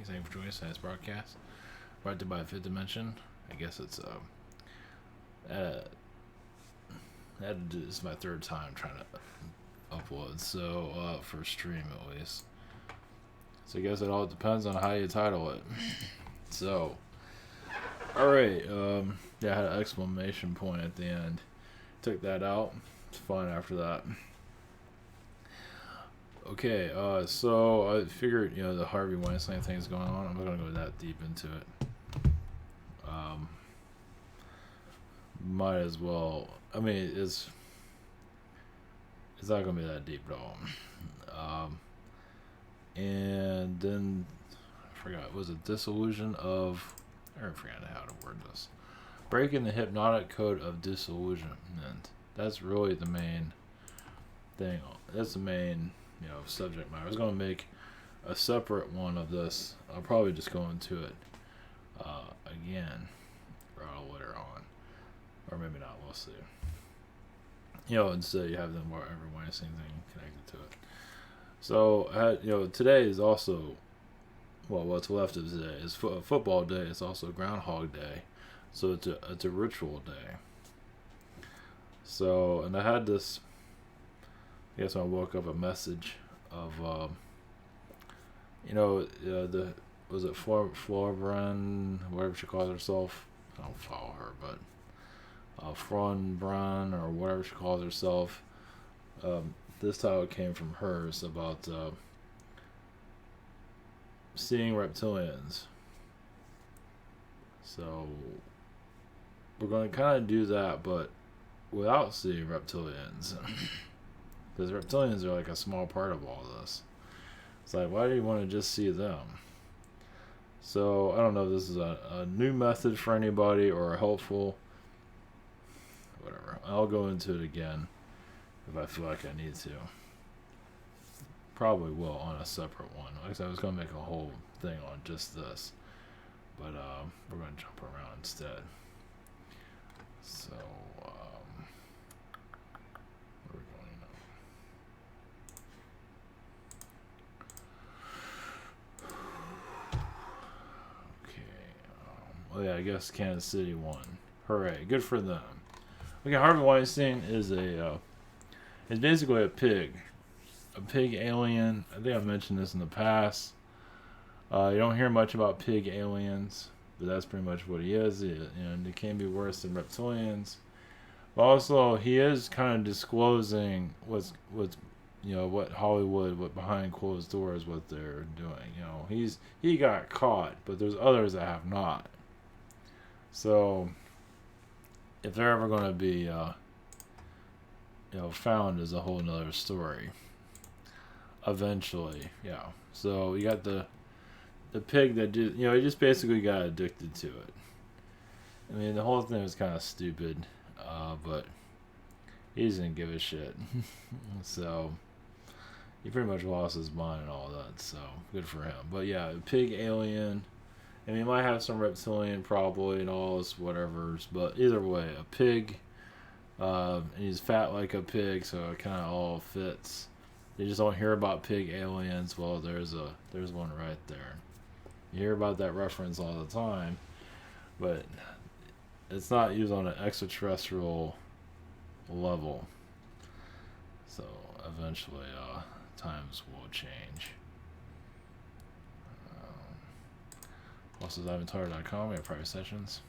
Thank you for joining us on this broadcast. Brought to you by Fifth Dimension. I guess it's this is my third time trying to upload, so for stream at least. So I guess it all depends on how you title it. So, alright, I had an exclamation point at the end. Took that out. It's fine after that. Okay, so I figured, the Harvey Weinstein thing is going on. I'm not going to go that deep into it. Might as well. I mean, it's not going to be that deep at all. And then, I forgot, was it Disillusion of... I forgot how to word this. Breaking the hypnotic code of disillusionment. That's really the main thing. That's the main... subject matter. I was going to make a separate one of this. I'll probably just go into it again later on, or maybe not. We'll see. Instead you have them where every Weinstein thing connected to it. So today is also, what's left of today is football day. It's also Groundhog Day, so it's a ritual day. So, and I had this. I guess when I woke up, a message of, was it Florbrun, whatever she calls herself? I don't follow her, but Brun, or whatever she calls herself. This title came from hers about seeing reptilians. So we're going to kind of do that, but without seeing reptilians. Because reptilians are like a small part of all this. It's like, why do you want to just see them? So, I don't know if this is a new method for anybody or helpful. Whatever. I'll go into it again if I feel like I need to. Probably will on a separate one. Like I said, I was going to make a whole thing on just this. But we're going to jump around instead. So, I guess Kansas City won. Hooray! Good for them. Okay, Harvey Weinstein is is basically a pig alien. I think I've mentioned this in the past. You don't hear much about pig aliens, but that's pretty much what he is. They can be worse than reptilians. But also, he is kind of disclosing what Hollywood, what behind closed doors, what they're doing. He got caught, but there's others that have not. So, if they're ever going to be, found is a whole nother story. Eventually, yeah. So you got the pig that he just basically got addicted to it. I mean, the whole thing was kind of stupid, but he didn't give a shit. So he pretty much lost his mind and all that. So good for him. But yeah, pig alien. And he might have some reptilian probably and all this whatever's, but either way, a pig, and he's fat like a pig, so it kind of all fits. You just don't hear about pig aliens. Well, there's one right there. You hear about that reference all the time, but it's not used on an extraterrestrial level. So eventually, times will change. Also, Avatar.com, we have private sessions.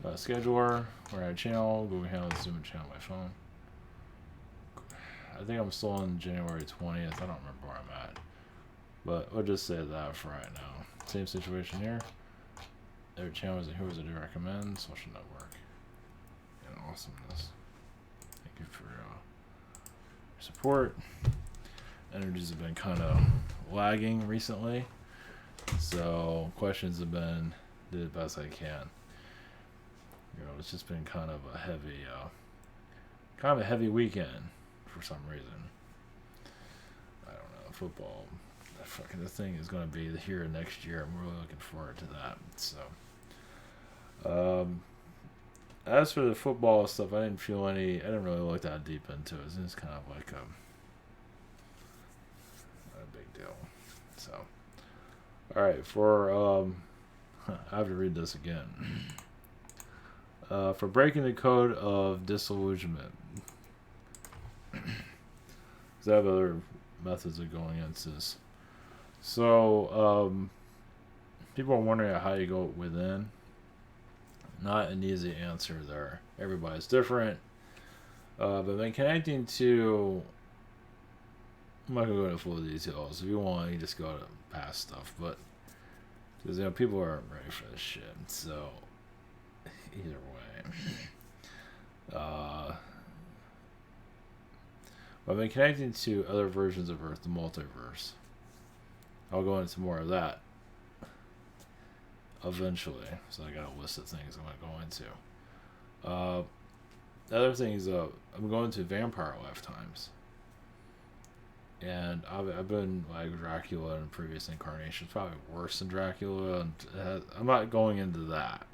Scheduler, we're at a channel, Google Hangout, Zoom channel on my phone. I think I'm still on January 20th, I don't remember where I'm at. But we'll just say that for right now. Same situation here. Their channel is Who is it to recommend? Social network. And awesomeness. Thank you for your support. Energies have been kind of lagging recently. So questions have been did the best I can. It's just been kind of a heavy weekend for some reason. I don't know. Football, the thing is going to be here next year. I'm really looking forward to that. So, as for the football stuff, I didn't really look that deep into it. It's just kind of like a big deal. So. All right, for I have to read this again. For breaking the code of disillusionment. Because I have other methods of going into this. So, people are wondering how you go within. Not an easy answer there. Everybody's different. But then connecting to, I'm not going to go into full details. If you want, you just go to past stuff. But, because, people aren't ready for this shit. So, either way. I've been connecting to other versions of Earth, the multiverse. I'll go into more of that eventually. So I got a list of things I'm going to go into. The other thing is I'm going to vampire lifetimes. And I've been like Dracula in previous incarnations, probably worse than Dracula. And I'm not going into that.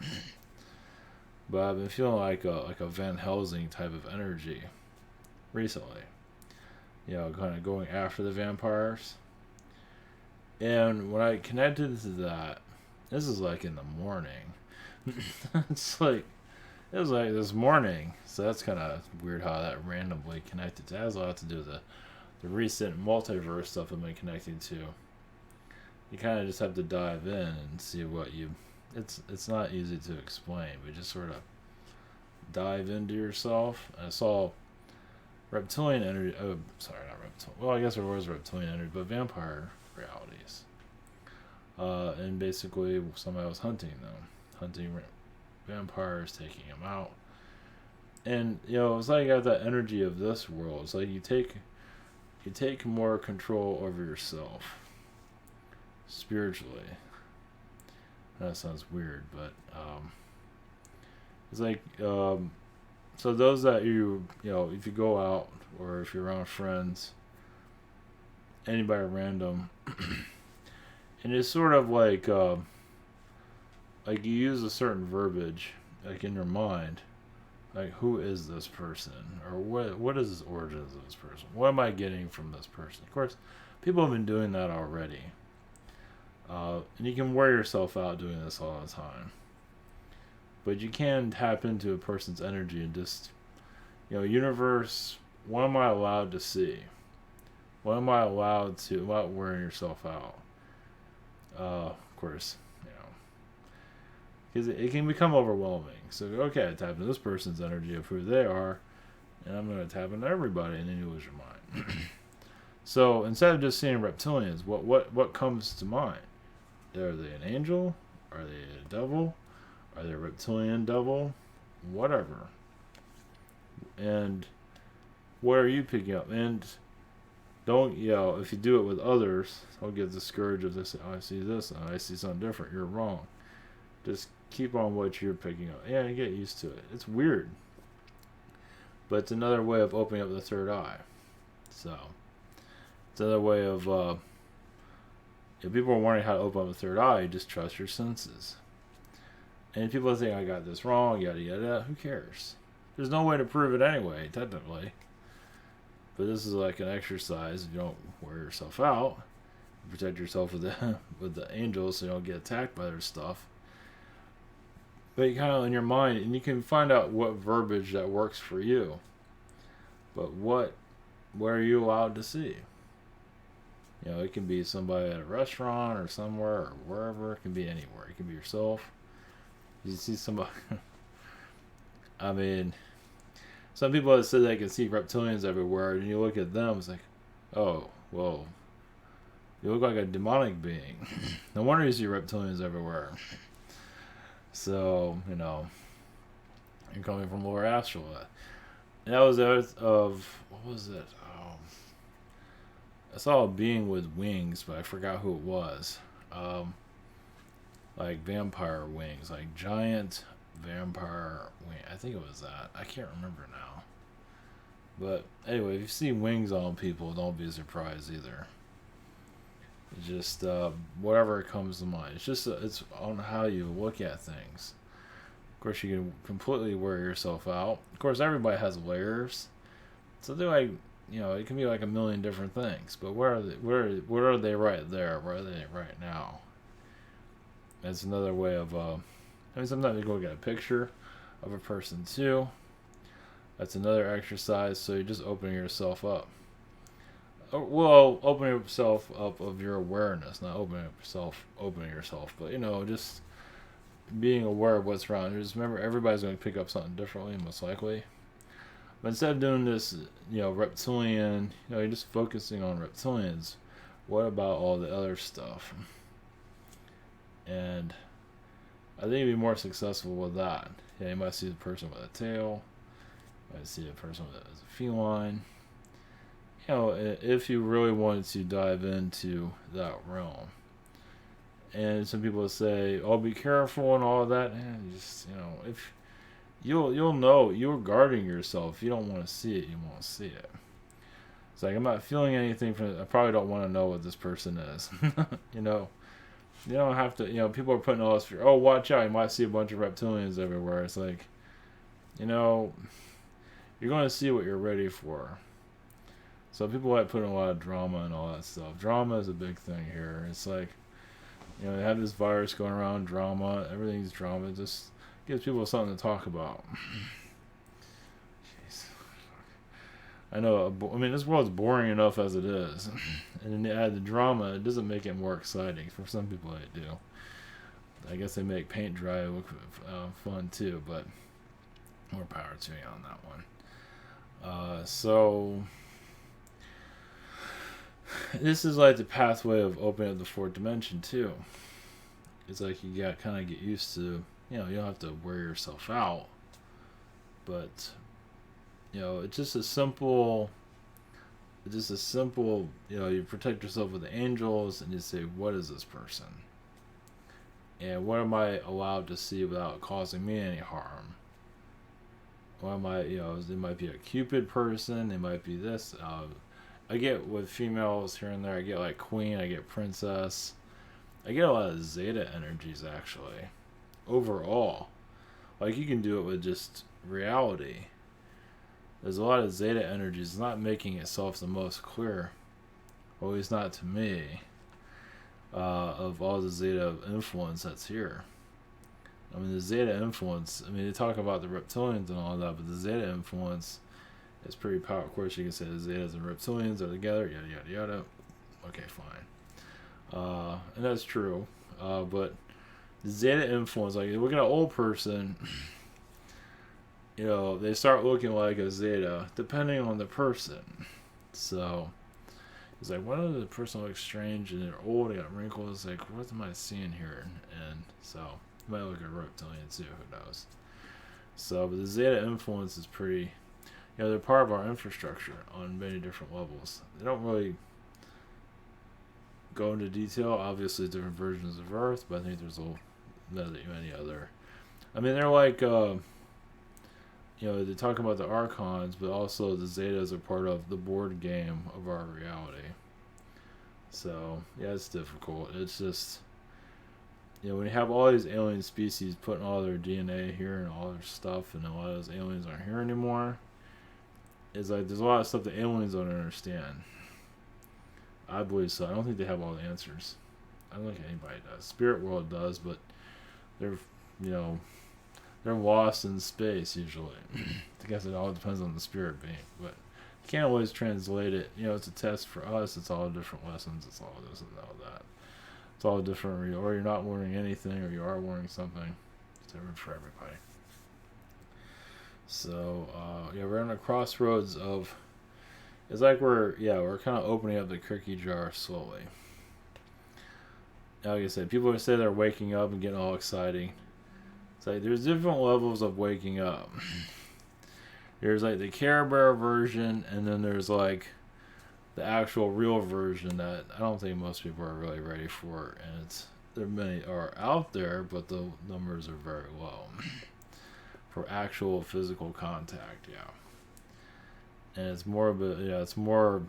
But I've been feeling like a Van Helsing type of energy recently. Kind of going after the vampires. And when I connected to that, this is like in the morning. It was like this morning. So that's kind of weird how that randomly connected to. That has a lot to do with the recent multiverse stuff I've been connecting to. You kind of just have to dive in and see what you... It's not easy to explain, but just sort of dive into yourself. I saw reptilian energy... Oh, sorry, not reptilian. Well, I guess there was reptilian energy, but vampire realities. And basically, somebody was hunting them. Hunting vampires, taking them out. And, it's like you got that energy of this world. It's like you take more control over yourself. Spiritually. That sounds weird, but, it's like, so those that if you go out, or if you're around friends, anybody random, and it's sort of like you use a certain verbiage, like in your mind, like who is this person, or what is the origins of this person? What am I getting from this person? Of course, people have been doing that already, and you can wear yourself out doing this all the time. But you can tap into a person's energy and just, universe, what am I allowed to see? What am I allowed to, without wearing yourself out? Of course, because it can become overwhelming. So, okay, I tap into this person's energy of who they are, and I'm going to tap into everybody, and then you lose your mind. So, instead of just seeing reptilians, what comes to mind? Are they an angel? Are they a devil? Are they a reptilian devil? Whatever. And what are you picking up? And don't, if you do it with others, don't get discouraged if they say, oh, I see this, and I see something different. You're wrong. Just keep on what you're picking up. Yeah, you get used to it. It's weird. But it's another way of opening up the third eye. So, it's another way of, if people are wondering how to open up the third eye, you just trust your senses. And if people think I got this wrong, yada yada, who cares? There's no way to prove it anyway, technically. But this is like an exercise. If you don't wear yourself out, you protect yourself with the angels so you don't get attacked by their stuff. But you kind of in your mind, and you can find out what verbiage that works for you. But what are you allowed to see? It can be somebody at a restaurant or somewhere or wherever. It can be anywhere. It can be yourself. You see somebody. I mean, some people have said they can see reptilians everywhere, and you look at them, it's like, oh, well, you look like a demonic being. No wonder you see reptilians everywhere. So, you're coming from lower astral. And that was what was it? I saw a being with wings, but I forgot who it was. Like vampire wings, like giant vampire wing. I think it was that. I can't remember now. But anyway, if you see wings on people, don't be surprised either. It's just whatever comes to mind. It's on how you look at things. Of course, you can completely wear yourself out. Of course, everybody has layers, so they're like, it can be like a million different things. But where are they? What are they right there? Where are they right now? That's another way of, sometimes you go get a picture of a person too. That's another exercise. So you're just opening yourself up. Well, opening yourself up of your awareness, not opening yourself, but just being aware of what's around. Just remember, everybody's going to pick up something differently, most likely. But instead of doing this, reptilian, you're just focusing on reptilians. What about all the other stuff? And I think you'd be more successful with that. Yeah, you might see the person with a tail. You might see a person with a feline. If you really wanted to dive into that realm. And some people say, "Oh, be careful" and all of that. And just if you'll know you're guarding yourself. If you don't want to see it, you won't see it. It's like, I'm not feeling anything from it. I probably don't want to know what this person is. You don't have to. People are putting all this fear. Oh, watch out! You might see a bunch of reptilians everywhere. It's like, you're going to see what you're ready for. So people like putting a lot of drama and all that stuff. Drama is a big thing here. It's like, they have this virus going around, drama. Everything's drama. It just gives people something to talk about. Jeez. I know. This world's boring enough as it is. And then they add the drama. It doesn't make it more exciting. For some people, they do. I guess they make paint dry look fun too, but more power to you on that one. So this is like the pathway of opening up the fourth dimension too. It's like you got kind of get used to, you don't have to wear yourself out, but it's just a simple. You protect yourself with the angels, and you say, what is this person, and what am I allowed to see without causing me any harm? What am I? They might be a Cupid person. They might be this. I get with females here and there. I get like queen. I get princess. I get a lot of Zeta energies actually. Overall, like you can do it with just reality. There's a lot of Zeta energies. It's not making itself the most clear, or at least not to me. Of all the Zeta influence that's here. The Zeta influence. They talk about the reptilians and all that, but the Zeta influence. It's pretty powerful. Of course, you can say the Zetas and reptilians are together, yada yada yada. Okay, fine. And that's true. But the Zeta influence, like look at an old person, they start looking like a Zeta, depending on the person. So it's like, what if the person looks strange and they're old, they got wrinkles? Like, what am I seeing here? And so you might look at a reptilian too. Who knows? So, but the Zeta influence is pretty. They're part of our infrastructure on many different levels. They don't really go into detail. Obviously, different versions of Earth, but I think there's many other. They're like, they talk about the Archons, but also the Zetas are part of the board game of our reality. So, yeah, it's difficult. It's just, when you have all these alien species putting all their DNA here and all their stuff, and a lot of those aliens aren't here anymore, it's like there's a lot of stuff the aliens don't understand. I believe so. I don't think they have all the answers. I don't think anybody does. Spirit world does, but they're lost in space usually. I guess it all depends on the spirit being, but you can't always translate it. It's a test for us. It's all different lessons. It's all this and all that. It's all different, or you're not learning anything, or you are learning something. It's different for everybody. So, we're on a crossroads of. It's like we're kind of opening up the cookie jar slowly. Like I said, people say they're waking up and getting all exciting. It's like there's different levels of waking up. There's like the Care Bear version, and then there's like the actual real version that I don't think most people are really ready for. And there many are out there, but the numbers are very low for actual physical contact. And it's more of a, it's more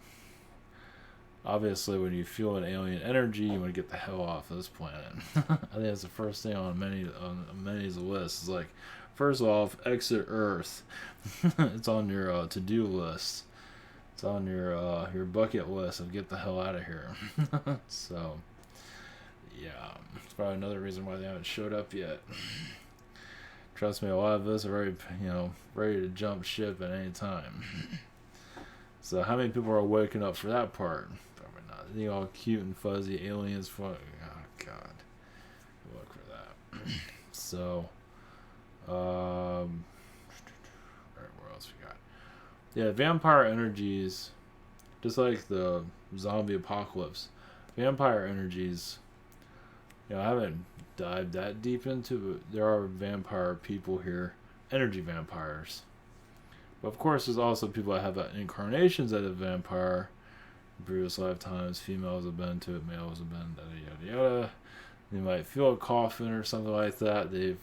obviously when you feel an alien energy, you want to get the hell off of this planet. I think that's the first thing on many's list. Is like, first off, exit Earth. It's on your to-do list. It's on your bucket list of get the hell out of here. So, Yeah, it's probably another reason why they haven't showed up yet. Trust me, a lot of us are very, ready to jump ship at any time. So how many people are waking up for that part? Probably not. They all cute and fuzzy aliens. Oh God, look for that. So, alright, where else we got? Yeah, vampire energies, just like the zombie apocalypse. Vampire energies, I haven't dived that deep into it. There are vampire people here, energy vampires. But of course, there's also people that have incarnations of a vampire in previous lifetimes. Females have been to it, males have been, yada yada yada. They might feel a coffin or something like that. They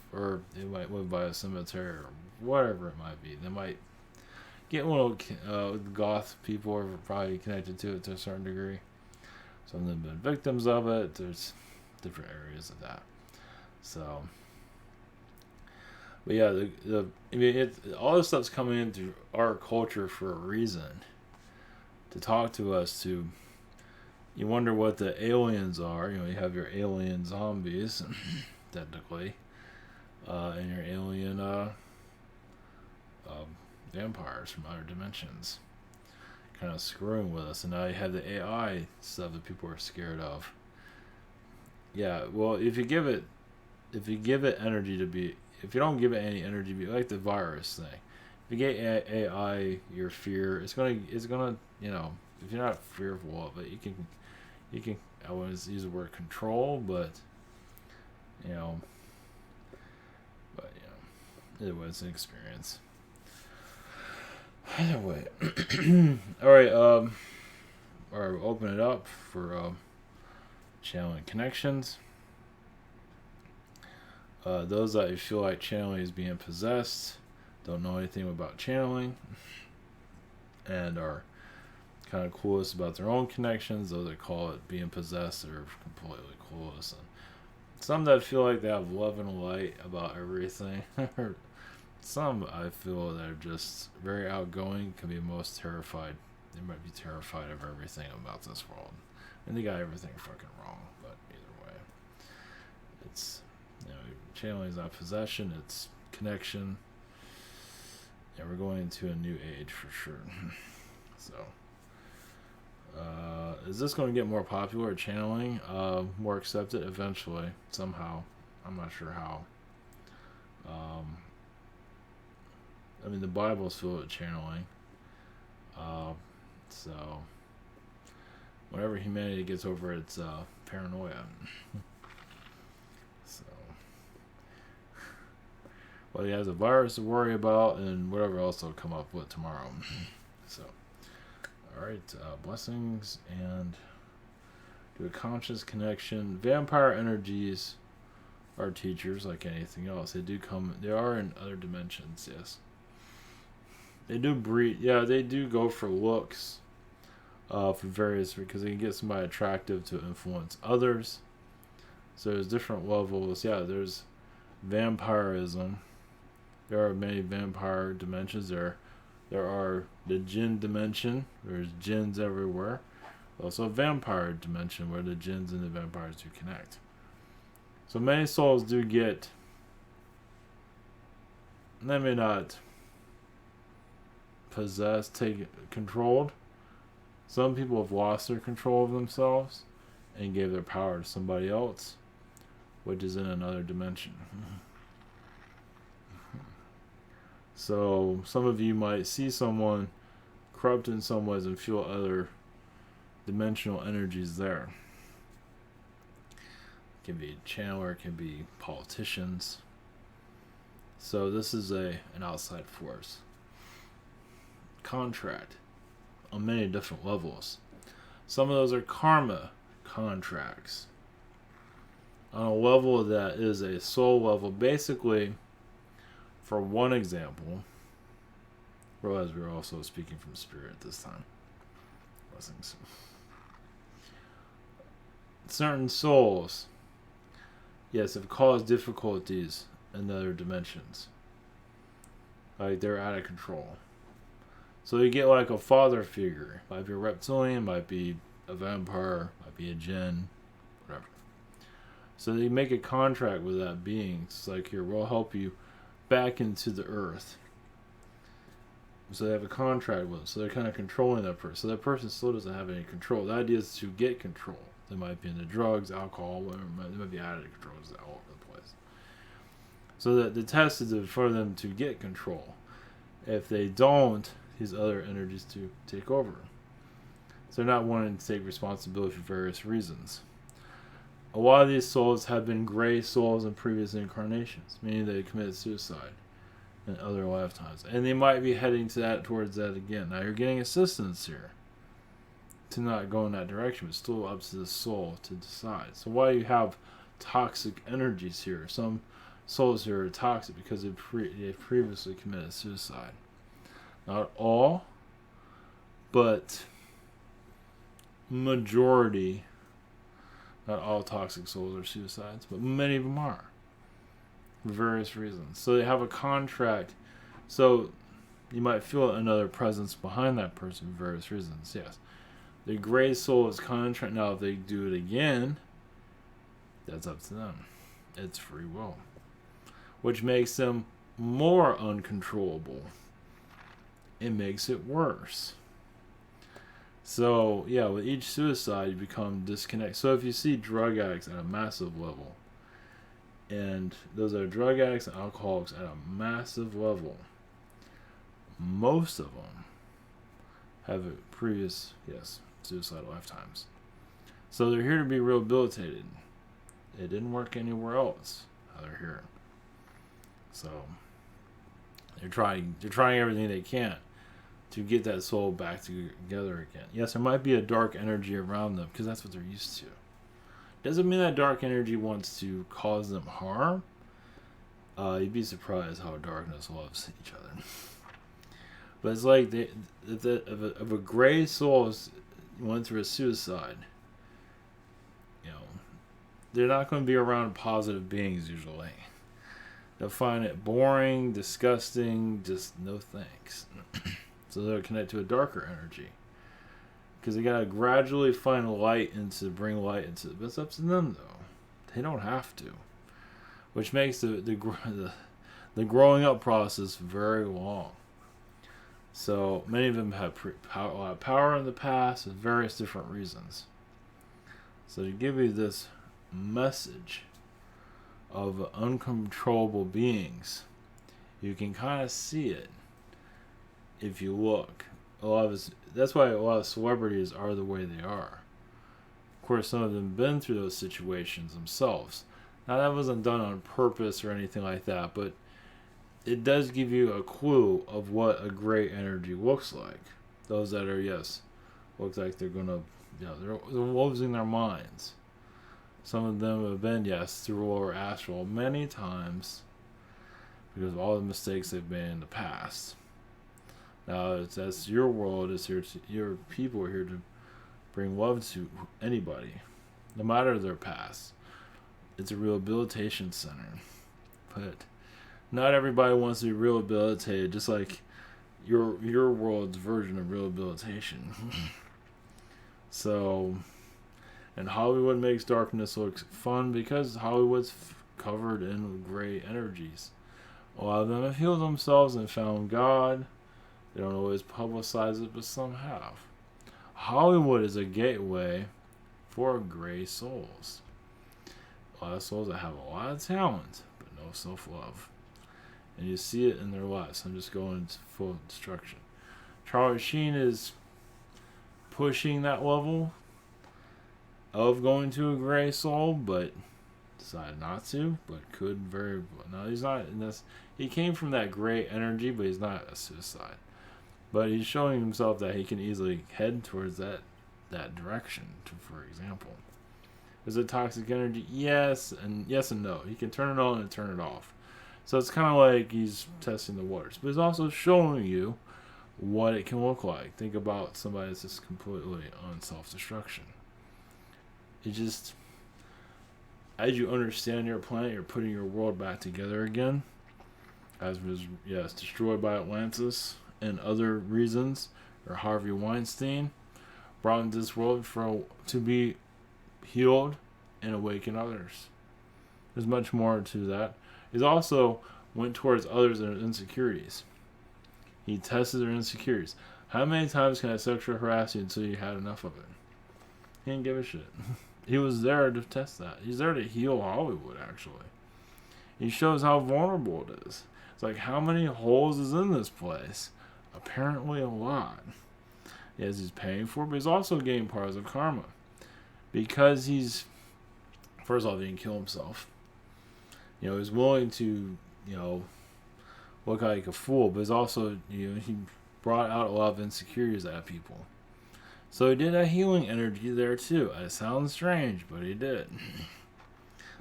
might live by a cemetery or whatever it might be. They might get a little goth people are probably connected to it to a certain degree. Some of them have been victims of it. There's different areas of that. So, but yeah, all this stuff's coming into our culture for a reason. To talk to us, you wonder what the aliens are. You have your alien zombies, technically, and your alien vampires from other dimensions, kind of screwing with us. And now you have the AI stuff that people are scared of. Yeah, well, if you give it energy to be, if you don't give it any energy, be like the virus thing. If you get AI your fear, it's gonna, if you're not fearful of it, you can. I wouldn't use the word control, but either way, it's an experience. Either way, all right. Or open it up for channeling connections. Those that you feel like channeling is being possessed, don't know anything about channeling, and are kind of clueless about their own connections. Those that call it being possessed are completely clueless. And some that feel like they have love and light about everything. Some I feel that are just very outgoing, can be most terrified. They might be terrified of everything about this world. And they got everything fucking wrong. But either way, it's, channeling is not possession, it's connection. And we're going into a new age for sure. So, is this going to get more popular, channeling? More accepted eventually, somehow. I'm not sure how. The Bible's filled with channeling. So, whenever humanity gets over its paranoia. So, well, he has a virus to worry about and whatever else they'll come up with tomorrow. So, alright, blessings and do a conscious connection. Vampire energies are teachers like anything else. They are in other dimensions, yes. They do breed, they do go for looks for various, because they can get somebody attractive to influence others. So there's different levels. Yeah, there's vampirism. There are many vampire dimensions. There are the jinn dimension. There's jinns everywhere. Also a vampire dimension where the jinns and the vampires do connect. So many souls do get, they may not possessed, controlled. Some people have lost their control of themselves and gave their power to somebody else, which is in another dimension. So some of you might see someone corrupt in some ways and feel other dimensional energies there. It can be a channeler, it can be politicians. So this is an outside force. Contract on many different levels. Some of those are karma contracts. On a level that is a soul level, basically, for one example, realize we're also speaking from spirit this time. Blessings. Certain souls, yes, have caused difficulties in other dimensions. Like they're out of control. So you get like a father figure. Might be a reptilian, might be a vampire, might be a jinn, whatever. So they make a contract with that being. It's like, here, we'll help you back into the earth. So they have a contract with them. So they're kind of controlling that person. So that person still doesn't have any control. The idea is to get control. They might be into drugs, alcohol, whatever. They might be addicted to drugs all over the place. So the test is for them to get control. If they don't, these other energies to take over. So they're not wanting to take responsibility for various reasons. A lot of these souls have been gray souls in previous incarnations, meaning they committed suicide in other lifetimes. And they might be heading towards that again. Now you're getting assistance here to not go in that direction, but still up to the soul to decide. So why you have toxic energies here? Some souls here are toxic because they've previously committed suicide. Not all, but majority. Not all toxic souls are suicides, but many of them are. For various reasons. So they have a contract. So you might feel another presence behind that person for various reasons, yes. The gray soul is contract. Now if they do it again, that's up to them. It's free will. Which makes them more uncontrollable. It makes it worse. So, yeah, with each suicide, you become disconnected. So if you see drug addicts at a massive level, and those are drug addicts and alcoholics at a massive level, most of them have previous, suicidal lifetimes. So they're here to be rehabilitated. It didn't work anywhere else. They're here. So they're trying everything they can to get that soul back together again. Yes, there might be a dark energy around them because that's what they're used to. Doesn't mean that dark energy wants to cause them harm. You'd be surprised how darkness loves each other. But it's like if a gray soul went through a suicide, they're not going to be around positive beings usually. They'll find it boring, disgusting, just no thanks. So they'll connect to a darker energy. Because they got to gradually bring light into but it's up to them though. They don't have to. Which makes the growing up process very long. So many of them have a lot of power in the past for various different reasons. So to give you this message of uncontrollable beings, you can kind of see it if you look. That's why a lot of celebrities are the way they are. Of course, some of them have been through those situations themselves. Now, that wasn't done on purpose or anything like that, but it does give you a clue of what a gray energy looks like. Those that are, look like they're gonna, they're losing their minds. Some of them have been, through lower astral many times because of all the mistakes they've made in the past. Now, that's your world is here. Your people are here to bring love to anybody, no matter their past. It's a rehabilitation center, but not everybody wants to be rehabilitated. Just like your world's version of rehabilitation. So, and Hollywood makes darkness look fun because Hollywood's covered in gray energies. A lot of them have healed themselves and found God. They don't always publicize it, but some have. Hollywood is a gateway for gray souls. A lot of souls that have a lot of talent, but no self-love. And you see it in their lives. I'm just going into full destruction. Charlie Sheen is pushing that level of going to a gray soul, but decided not to, but could very well. No, he's not. He came from that gray energy, but he's not a suicide. But he's showing himself that he can easily head towards that direction, for example. Is it toxic energy? Yes and no. He can turn it on and turn it off. So it's kind of like he's testing the waters. But he's also showing you what it can look like. Think about somebody that's just completely on self-destruction. It just, as you understand your planet, you're putting your world back together again. As was, destroyed by Atlantis and other reasons, or Harvey Weinstein, brought into this world to be healed and awaken others. There's much more to that. He also went towards others and their insecurities. He tested their insecurities. How many times can I sexually harass you until you had enough of it? He didn't give a shit. He was there to test that. He's there to heal Hollywood, actually. He shows how vulnerable it is. It's like, how many holes is in this place? Apparently a lot. Yes, he's paying for it, but he's also getting part of karma. Because he's, first off, he didn't kill himself. He's willing to, look like a fool, but he's also, he brought out a lot of insecurities at people. So he did a healing energy there too. It sounds strange, but he did.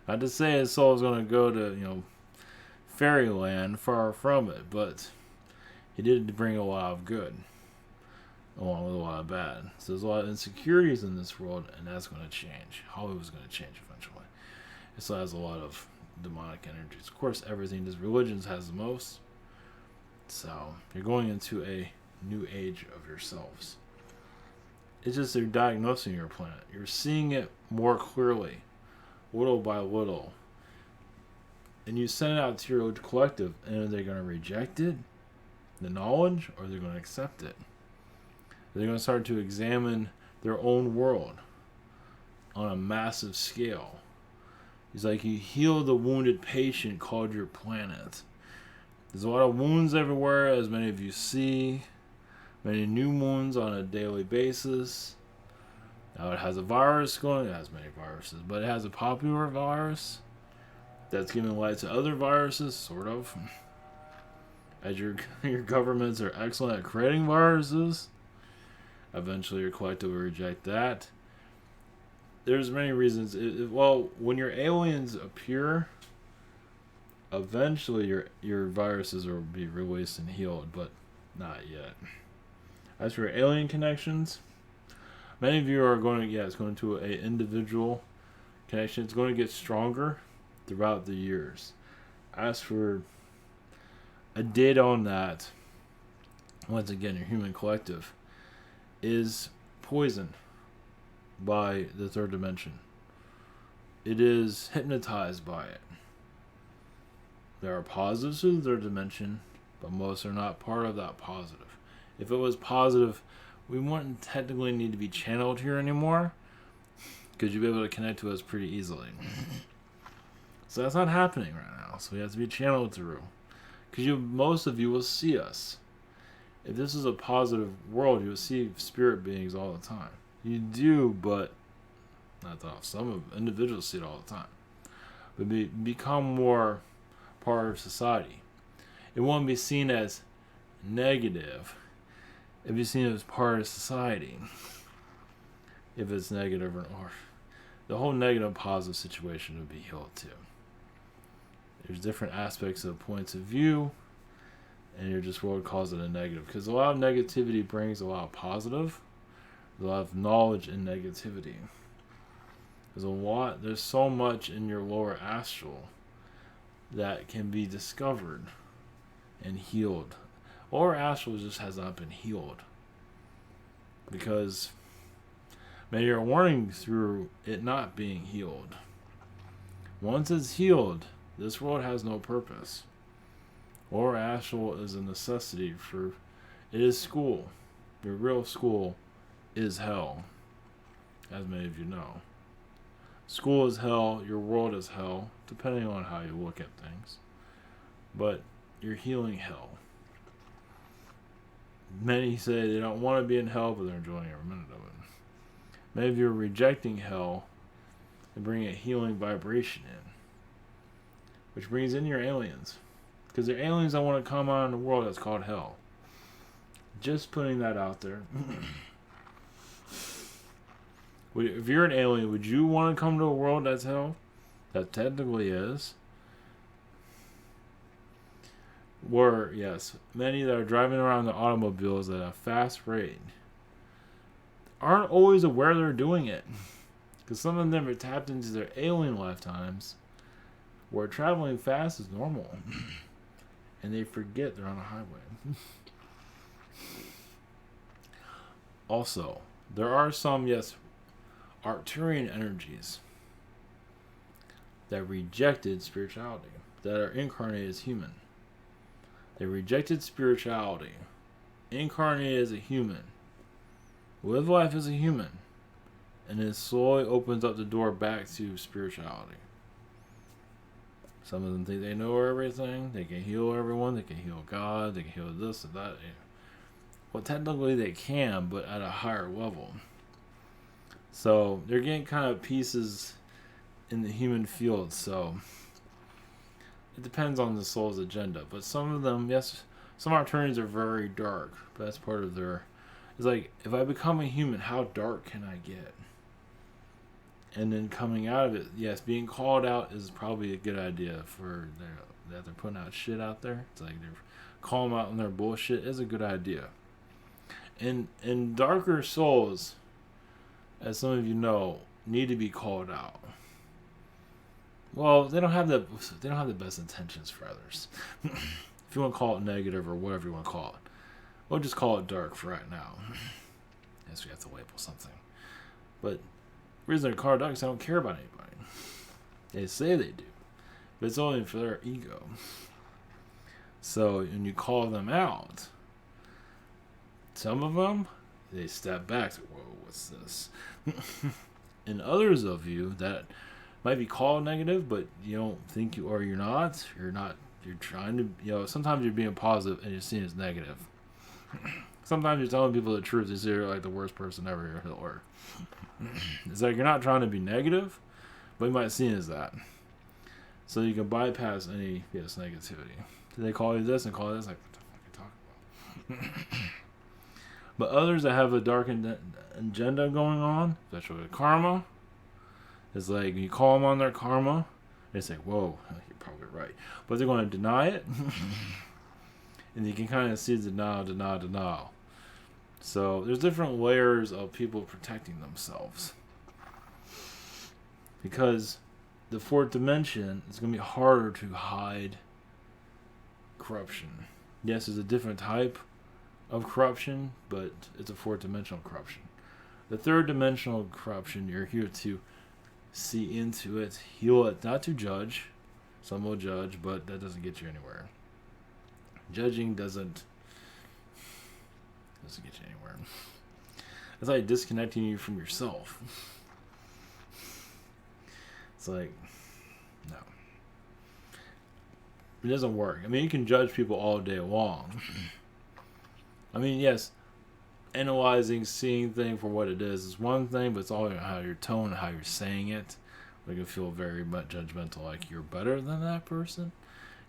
Not to say his soul is going to go to, fairyland, far from it, but he did bring a lot of good, along with a lot of bad. So there's a lot of insecurities in this world, and that's going to change. Hollywood's going to change eventually. It still has a lot of demonic energies. Of course, everything, these religions has the most. So you're going into a new age of yourselves. It's just they're diagnosing your planet. You're seeing it more clearly, little by little. And you send it out to your collective, and are they going to reject it, the knowledge, or are they going to accept it? They're going to start to examine their own world on a massive scale. It's like you heal the wounded patient called your planet. There's a lot of wounds everywhere, as many of you see. Many new wounds on a daily basis. Now it has a virus going. It has many viruses, but it has a popular virus that's giving light to other viruses, sort of. As your governments are excellent at creating viruses, eventually your collective will reject that. There's many reasons. When your aliens appear, eventually your viruses will be released and healed, but not yet. As for alien connections, many of you are going to, it's going to an individual connection. It's going to get stronger throughout the years. As for a date on that, once again, your human collective is poisoned by the third dimension. It is hypnotized by it. There are positives to the third dimension, but most are not part of that positive. If it was positive, we wouldn't technically need to be channeled here anymore, because you'd be able to connect to us pretty easily. So that's not happening right now. So we have to be channeled through, because most of you will see us. If this is a positive world, you will see spirit beings all the time. You do, but not all. Some individuals see it all the time. But become more part of society. It won't be seen as negative. It'd be seen as part of society. If it's negative or the whole negative positive situation would be healed too. There's different aspects of points of view, and your just world calls it a negative. Because a lot of negativity brings a lot of positive. There's a lot of knowledge in negativity. There's so much in your lower astral that can be discovered and healed. Lower astral just has not been healed, because many are warning through it not being healed. Once it's healed, this world has no purpose. Lower astral is a necessity for, it is school. Your real school is hell, as many of you know. School is hell, your world is hell, depending on how you look at things. But you're healing hell. Many say they don't want to be in hell, but they're enjoying every minute of it. Many of you are rejecting hell and bringing a healing vibration in, which brings in your aliens. Because they're aliens that want to come out in a world that's called hell. Just putting that out there. If you're an alien, would you want to come to a world that's hell? That technically is. Where, yes, many that are driving around the automobiles at a fast rate aren't always aware they're doing it. Because some of them are tapped into their alien lifetimes where traveling fast is normal. And they forget they're on a highway. Also, there are some, yes, Arcturian energies that rejected spirituality, that are incarnated as human. They rejected spirituality, incarnated as a human, live life as a human, and then slowly opens up the door back to spirituality. Some of them think they know everything, they can heal everyone, they can heal God, they can heal this and that. Well, technically they can, but at a higher level. So they're getting kind of pieces in the human field, so it depends on the soul's agenda. But some of them, yes, some opportunities are very dark, but that's part of their... It's like, if I become a human, how dark can I get? And then coming out of it, yes, being called out is probably a good idea for that they're putting out shit out there. It's like they're calling them out on their bullshit is a good idea. And darker souls, as some of you know, need to be called out. Well, they don't have the best intentions for others. If you want to call it negative or whatever you want to call it, we'll just call it dark for right now. Yes, we have to label something. But the reason they're called dark is they don't care about anybody. They say they do, but it's only for their ego. So when you call them out, some of them, they step back. Say, whoa, what's this? And others of you that might be called negative, but you don't think you are, you're not. You're trying to, sometimes you're being positive and you're seen as negative. Sometimes you're telling people the truth. You say you're like the worst person ever, you're Hitler. It's like you're not trying to be negative, but you might see it as that. So you can bypass any negativity. They call you this and call you this, like, what the fuck are you talking about? But others that have a dark agenda going on, especially with karma, it's like you call them on their karma, they say, whoa, you're probably right. But they're going to deny it. And you can kind of see denial. So there's different layers of people protecting themselves. Because the fourth dimension is going to be harder to hide corruption. Yes, it's a different type of corruption, but it's a fourth dimensional corruption. The third dimensional corruption, you're here to see into it, heal it, not to judge. Some will judge, but that doesn't get you anywhere. Judging doesn't get you anywhere. It's like disconnecting you from yourself. It's like, no. It doesn't work. I mean, you can judge people all day long. I mean, yes, analyzing, seeing things for what it is one thing, but it's all how your tone, how you're saying it. We can feel very much judgmental, like you're better than that person.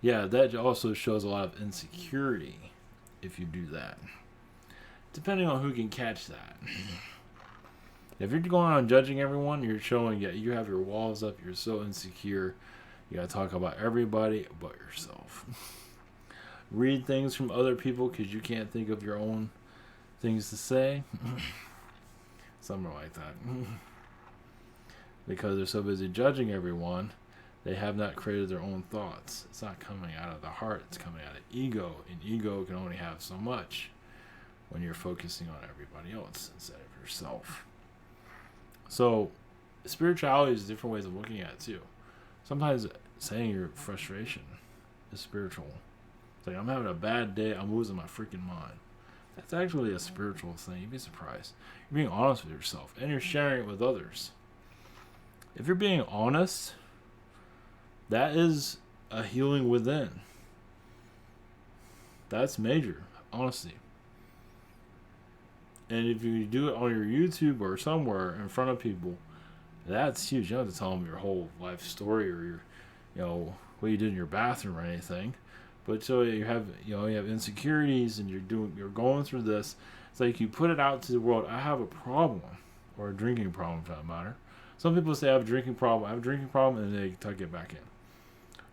Yeah, that also shows a lot of insecurity if you do that. Depending on who can catch that. If you're going on judging everyone, you're showing you have your walls up, you're so insecure. You gotta talk about everybody but yourself. Read things from other people because you can't think of your own things to say. Something like that. Because they're so busy judging everyone, they have not created their own thoughts. It's not coming out of the heart, it's coming out of ego. And ego can only have so much when you're focusing on everybody else instead of yourself. So, spirituality is different ways of looking at it too. Sometimes saying your frustration is spiritual. It's like, I'm having a bad day, I'm losing my freaking mind. That's actually a spiritual thing. You'd be surprised. You're being honest with yourself, and you're sharing it with others. If you're being honest, that is a healing within. That's major, honesty. And if you do it on your YouTube or somewhere in front of people, that's huge. You don't have to tell them your whole life story or your, what you did in your bathroom or anything. But so you have insecurities and you're going through this. It's like you put it out to the world. I have a problem, or a drinking problem, for that matter. Some people say I have a drinking problem. I have a drinking problem, and they tuck it back in.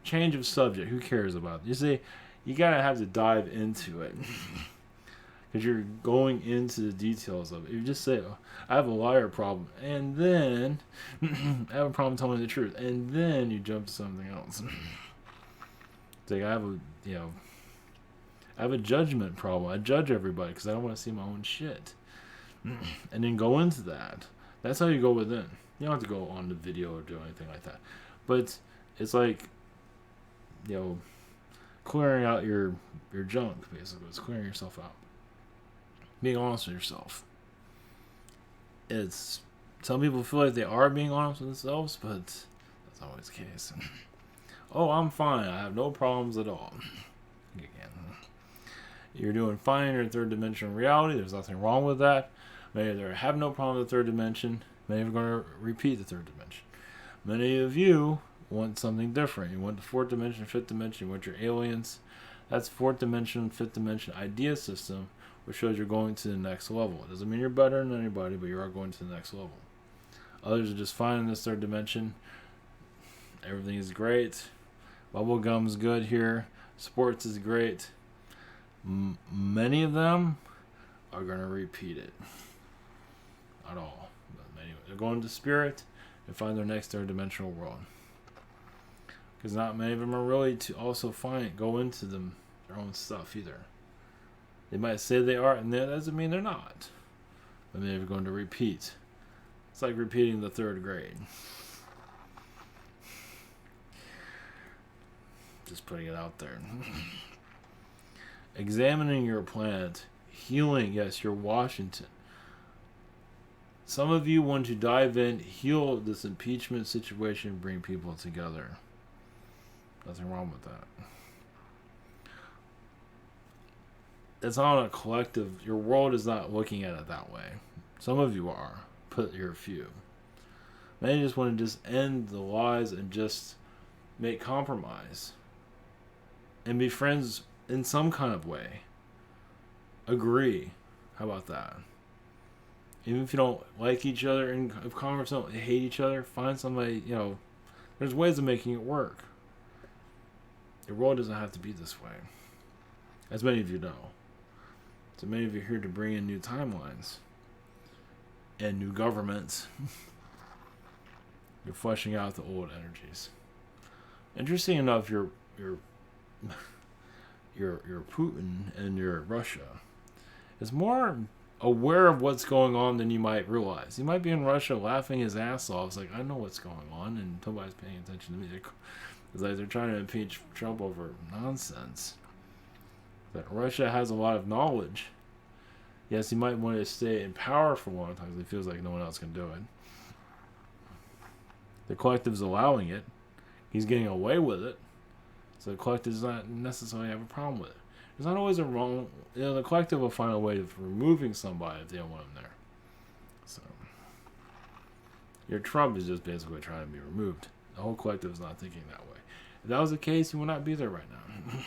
Change of subject. Who cares about it? You see, you gotta have to dive into it. Because you're going into the details of it. You just say, oh, I have a liar problem, and then I have a problem telling the truth, and then you jump to something else. It's like I have a judgment problem. I judge everybody because I don't want to see my own shit. And then go into that. That's how you go within. You don't have to go on the video or do anything like that. But It's like, clearing out your junk, basically. It's clearing yourself out. Being honest with yourself. It's some people feel like they are being honest with themselves, but that's not always the case. Oh, I'm fine. I have no problems at all. Again, you're doing fine in your third dimensional reality. There's nothing wrong with that. Many of you have no problem with the third dimension. Many of you are going to repeat the third dimension. Many of you want something different. You want the fourth dimension, fifth dimension. You want your aliens. That's fourth dimension, fifth dimension idea system, which shows you're going to the next level. It doesn't mean you're better than anybody, but you are going to the next level. Others are just fine in this third dimension. Everything is great. Bubblegum's good here. Sports is great. Many of them are going to repeat it. Not all. But many. They're going to spirit and find their next third dimensional world. Because not many of them are really to also go into their own stuff either. They might say they are, and that doesn't mean they're not. But many are going to repeat. It's like repeating the third grade. Just putting it out there. Examining your planet. Healing. Yes, you're Washington. Some of you want to dive in, heal this impeachment situation, bring people together. Nothing wrong with that. It's not a collective. Your world is not looking at it that way. Some of you are, but you're a few. Many just want to just end the lies and just make compromise. And be friends in some kind of way. Agree. How about that? Even if you don't like each other in converse, don't hate each other, find somebody, there's ways of making it work. Your world doesn't have to be this way. As many of you know. So many of you are here to bring in new timelines. And new governments. You're fleshing out the old energies. Interesting enough, your Putin and your Russia is more aware of what's going on than you might realize. He might be in Russia laughing his ass off. It's like, I know what's going on, and nobody's paying attention to me. It's like they're trying to impeach Trump over nonsense. That Russia has a lot of knowledge. Yes, he might want to stay in power for a long time because he feels like no one else can do it. The collective's allowing it. He's getting away with it. So the collective does not necessarily have a problem with it. There's not always a wrong. The collective will find a way of removing somebody if they don't want them there. So your Trump is just basically trying to be removed. The whole collective is not thinking that way. If that was the case, he would not be there right now.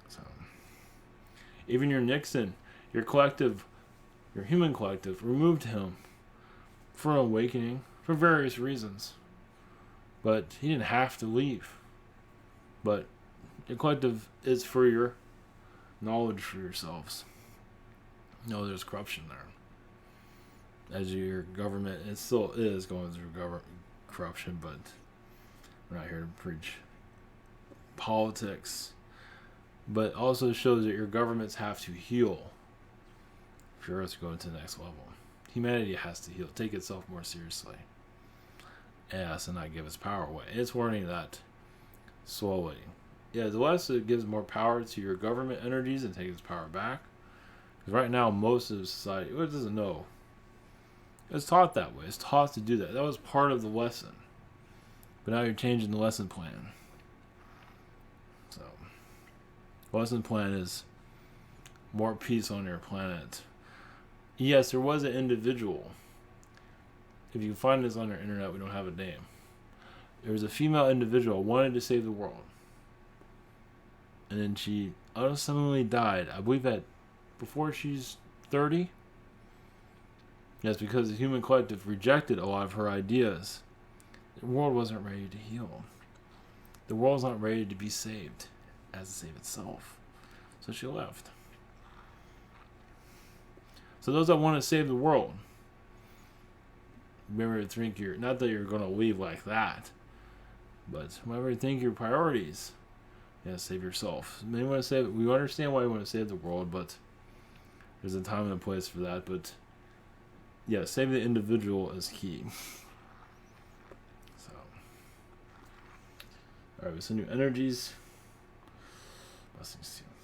So even your Nixon, your collective, your human collective, removed him for an awakening for various reasons. But he didn't have to leave. But your collective is for your knowledge for yourselves. No, there's corruption there. As your government, it still is going through corruption, but we're not here to preach politics. But also shows that your governments have to heal if you're to go into the next level. Humanity has to heal, take itself more seriously. Yes, and not give its power away. It's learning that slowly. Yeah, the less it gives more power to your government energies and takes its power back. Because right now, most of society, it doesn't know. It's taught that way. It's taught to do that. That was part of the lesson. But now you're changing the lesson plan. So, the lesson plan is more peace on your planet. Yes, there was an individual. If you find this on our internet, we don't have a name. There was a female individual who wanted to save the world. And then she unsuddenly died. I believe that before she's 30. Yes, because the human collective rejected a lot of her ideas. The world wasn't ready to heal. The world's not ready to be saved as to save itself. So she left. So those that want to save the world, remember to think not that you're going to leave like that, but remember to think your priorities. Save yourself. We understand why you want to save the world, but there's a time and a place for that. But save the individual is key. So Alright, so new energies. Blessings to you.